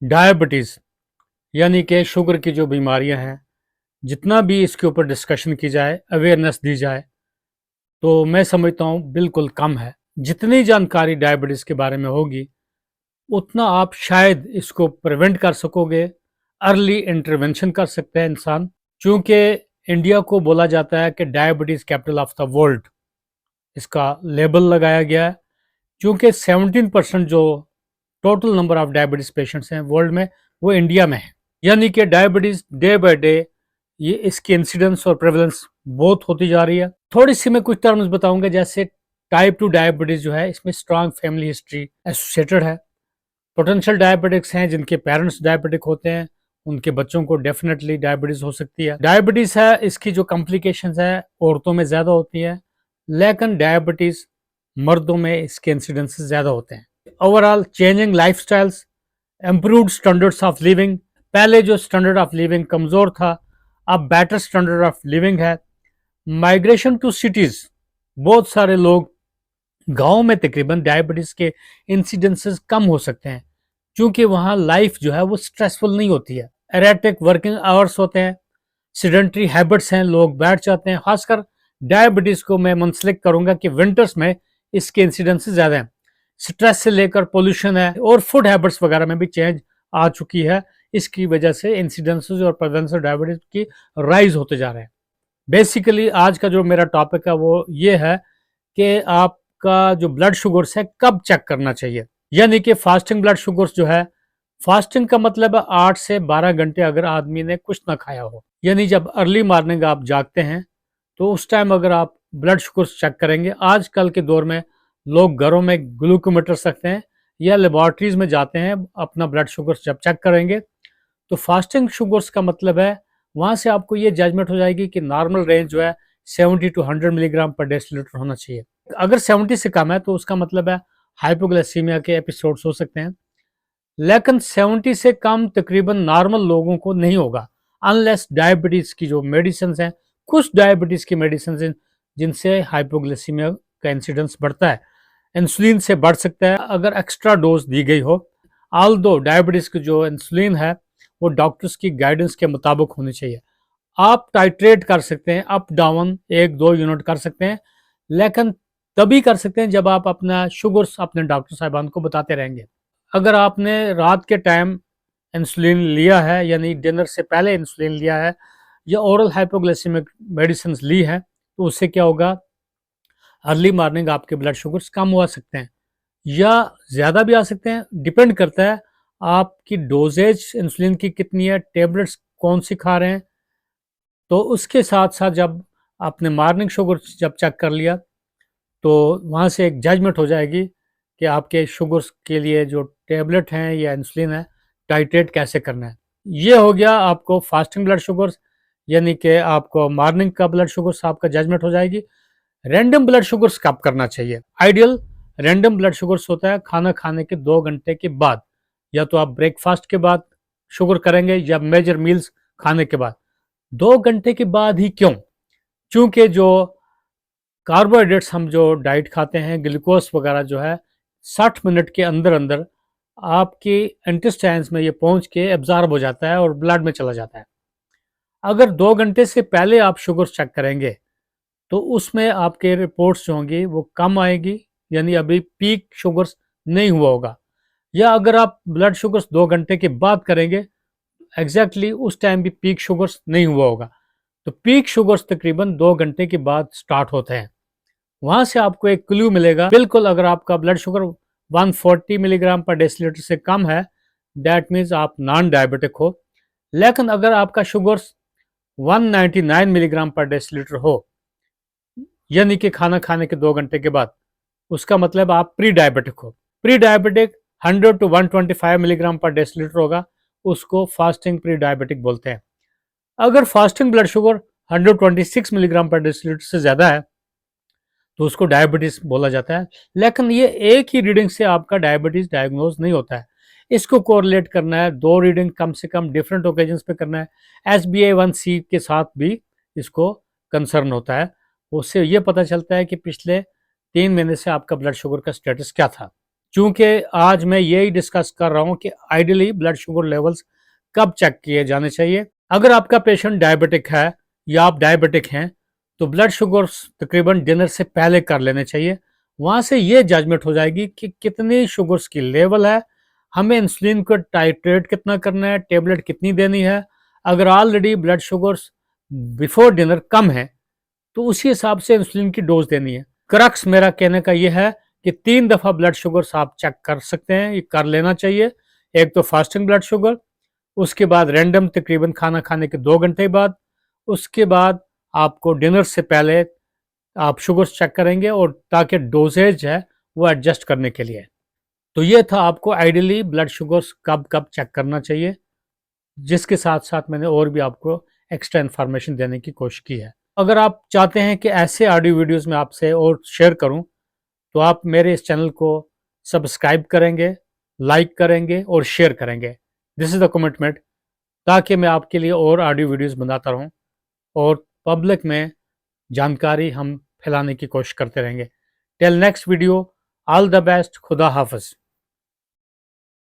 Diabetes यानी कि sugar की जो बीमारियां हैं, जितना भी इसके ऊपर डिस्कशन की जाए, अवेयरनेस दी जाए, तो मैं समझता हूँ बिल्कुल कम है। जितनी जानकारी डायबिटीज़ के बारे में होगी, उतना आप शायद इसको प्रिवेंट कर सकोगे, अर्ली इंटरवेंशन कर सकते हैं इंसान। चूँकि इंडिया को बोला जाता है कि diabetes capital of the world, इसका लेबल लगाया गया है। चूँकि 17% जो total number of diabetes patients हैं वर्ल्ड में, वो इंडिया में है। यानी कि डायबिटीज़ डे बाय डे ये इसकी इंसिडेंस और प्रेवलेंस बहुत होती जा रही है। थोड़ी-सी मैं कुछ टर्म्स बताऊँगा, जैसे टाइप 2 डायबिटीज़ जो है, इसमें स्ट्रॉन्ग फैमिली हिस्ट्री एसोसिएटेड है। पोटेंशियल डायबिटिक्स हैं, जिनके पेरेंट्स डायबिटिक होते हैं, उनके बच्चों को डेफिनेटली डायबिटीज़ हो सकती है। डायबिटीज़ है, इसकी जो कॉम्प्लिकेशंस है, औरतों में ज़्यादा होती है, लेकिन डायबिटीज़ मर्दों में इसके इंसिडेंसेस ज़्यादा होते हैं। Overall changing lifestyles, improved standards of living. पहले जो स्टैंडर्ड ऑफ लिविंग कमज़ोर था, अब बेटर स्टैंडर्ड ऑफ लिविंग है। माइग्रेशन टू सिटीज़, बहुत सारे लोग गाँव में तकरीबन डायबिटीज़ के इंसिडेंसेस कम हो सकते हैं, क्योंकि वहाँ लाइफ जो है वो स्ट्रेसफुल नहीं होती है। एरेटिक वर्किंग आवर्स होते हैं, सेडेंटरी हैबिट्स हैं, लोग बैठ जाते हैं। खासकर डायबिटीज़ को मैं मुंसलिक करूँगा कि विंटर्स में इसके इंसिडेंसेस ज़्यादा हैं। स्ट्रेस से लेकर पोल्यूशन है और फूड हैबिट्स वगैरह में भी चेंज आ चुकी है। इसकी वजह से इंसिडेंसेस और प्रेवलेंस ऑफ डायबिटीज़ की राइज़ होते जा रहे हैं। बेसिकली आज का जो मेरा टॉपिक है वो ये है कि आपका जो ब्लड शुगर्स है कब चेक करना चाहिए। यानी कि फास्टिंग ब्लड शुगर्स जो है, फास्टिंग का मतलब है 8 से 12 घंटे अगर आदमी ने कुछ ना खाया हो, यानी जब अर्ली मॉर्निंग आप जागते हैं, तो उस टाइम अगर आप ब्लड शुगर्स चेक करेंगे। आजकल के दौर में लोग घरों में ग्लूकोमीटर्स रखते हैं या लेबॉर्ट्रीज में जाते हैं, अपना ब्लड शुगर्स जब चेक करेंगे, तो फास्टिंग शुगर्स का मतलब है वहाँ से आपको ये जजमेंट हो जाएगी कि नॉर्मल रेंज जो है 70 टू 100 मिलीग्राम पर डेसीलीटर होना चाहिए। अगर 70 से कम है तो उसका मतलब है हाइपोग्लाइसीमिया के एपिसोड्स हो सकते हैं, लेकिन 70 से कम तकरीबन नॉर्मल लोगों को नहीं होगा, अनलेस डायबिटीज़ की जो मेडिसिन हैं, कुछ डायबिटीज़ की मेडिसिन हैं जिनसे हाइपोग्लाइसीमिया का इंसिडेंस बढ़ता है। इंसुलिन से बढ़ सकता है अगर एक्स्ट्रा डोज दी गई हो। ऑल्दो डायबिटीज़ की जो इंसुलिन है वो डॉक्टर्स की गाइडेंस के मुताबिक होनी चाहिए। आप टाइट्रेट कर सकते हैं, अप डाउन 1-2 यूनिट कर सकते हैं, लेकिन तभी कर सकते हैं जब आप अपना शुगर्स अपने डॉक्टर साहिबान को बताते रहेंगे। अगर आपने रात के टाइम इंसुलिन लिया है, यानी डिनर से पहले इंसुलिन लिया है, या ओरल हाइपोग्लाइसेमिक मेडिसिन ली है, तो उससे क्या होगा, अर्ली मॉर्निंग आपके ब्लड शुगर्स कम हो सकते हैं या ज़्यादा भी आ सकते हैं। डिपेंड करता है आपकी डोजेज इंसुलिन की कितनी है, टेबलेट्स कौन सी खा रहे हैं। तो उसके साथ साथ जब आपने मॉर्निंग शुगर जब चेक कर लिया, तो वहाँ से एक जजमेंट हो जाएगी कि आपके शुगर्स के लिए जो टेबलेट हैं या इंसुलिन है, टाइट्रेट कैसे करना है। ये हो गया आपको फास्टिंग ब्लड शुगर्स, यानी कि आपको मॉर्निंग का ब्लड शुगर्स आपका जजमेंट हो जाएगी। रैंडम ब्लड शुगर्स कब करना चाहिए? आइडियल रैंडम ब्लड शुगर्स होता है खाना खाने के 2 घंटे के बाद, या तो आप ब्रेकफास्ट के बाद शुगर करेंगे या मेजर मील्स खाने के बाद। 2 घंटे के बाद ही क्यों? क्योंकि जो कार्बोहाइड्रेट्स हम जो डाइट खाते हैं, ग्लूकोज वगैरह जो है, 60 मिनट के अंदर अंदर आपके इंटेस्टाइन्स में ये पहुंच के एब्जॉर्ब हो जाता है और ब्लड में चला जाता है। अगर 2 घंटे से पहले आप शुगर चेक करेंगे, तो उसमें आपके रिपोर्ट्स जो होंगी वो कम आएगी, यानी अभी पीक शुगर्स नहीं हुआ होगा। या अगर आप ब्लड शुगर्स 2 घंटे के बाद करेंगे, एग्जैक्टली उस टाइम भी पीक शुगर्स नहीं हुआ होगा। तो पीक शुगर्स तकरीबन 2 घंटे के बाद स्टार्ट होते हैं। वहाँ से आपको एक क्लू मिलेगा। बिल्कुल अगर आपका ब्लड शुगर 140 मिलीग्राम पर डेसीलीटर से कम है, दैट मीन्स आप नॉन डायबिटिक हो। लेकिन अगर आपका शुगर्स 199 मिलीग्राम पर डेसीलीटर हो, यानी कि खाना खाने के 2 घंटे के बाद, उसका मतलब आप प्री डायबिटिक हो। प्री डायबिटिक 100 टू 125 मिलीग्राम पर डेसीलीटर होगा, उसको फास्टिंग प्री डायबिटिक बोलते हैं। अगर फास्टिंग ब्लड शुगर 126 मिलीग्राम पर डेसीलीटर से ज़्यादा है, तो उसको डायबिटीज़ बोला जाता है। लेकिन ये एक ही रीडिंग से आपका डायबिटीज़ डायग्नोज नहीं होता है, इसको कोरिलेट करना है, 2 रीडिंग कम से कम डिफरेंट ओकेजन्स पे करना है। SBA1C के साथ भी इसको कंसर्न होता है। उससे ये पता चलता है कि पिछले 3 महीने से आपका ब्लड शुगर का स्टेटस क्या था। चूंकि आज मैं यही डिस्कस कर रहा हूं कि आइडियली ब्लड शुगर लेवल्स कब चेक किए जाने चाहिए। अगर आपका पेशेंट डायबिटिक है या आप डायबिटिक हैं तो ब्लड शुगर तकरीबन डिनर से पहले कर लेने चाहिए। वहां से ये जजमेंट हो जाएगी कि कितनी शुगर्स की लेवल है, हमें इंसुलिन को टाइट्रेट कितना करना है, टेबलेट कितनी देनी है। अगर already blood sugars before dinner कम है तो उसी हिसाब से इंसुलिन की डोज देनी है। क्रक्स मेरा कहने का यह है कि 3 दफा ब्लड शुगर्स आप चेक कर सकते हैं, ये कर लेना चाहिए। एक तो फास्टिंग ब्लड शुगर, उसके बाद रैंडम तकरीबन खाना खाने के 2 घंटे बाद, उसके बाद आपको डिनर से पहले आप शुगर्स चेक करेंगे और ताकि डोजेज है वो एडजस्ट करने के लिए। तो ये था आपको आइडियली ब्लड शुगर्स कब कब चेक करना चाहिए, जिसके साथ साथ मैंने और भी आपको एक्स्ट्रा इन्फॉर्मेशन देने की कोशिश की है। अगर आप चाहते हैं कि ऐसे ऑडियो वीडियोस में आपसे और शेयर करूं तो आप मेरे इस चैनल को सब्सक्राइब करेंगे, लाइक करेंगे और शेयर करेंगे। दिस इज़ द कमिटमेंट, ताकि मैं आपके लिए और ऑडियो वीडियोस बनाता रहूं और पब्लिक में जानकारी हम फैलाने की कोशिश करते रहेंगे। Till next video, all the best, खुदा हाफिज़।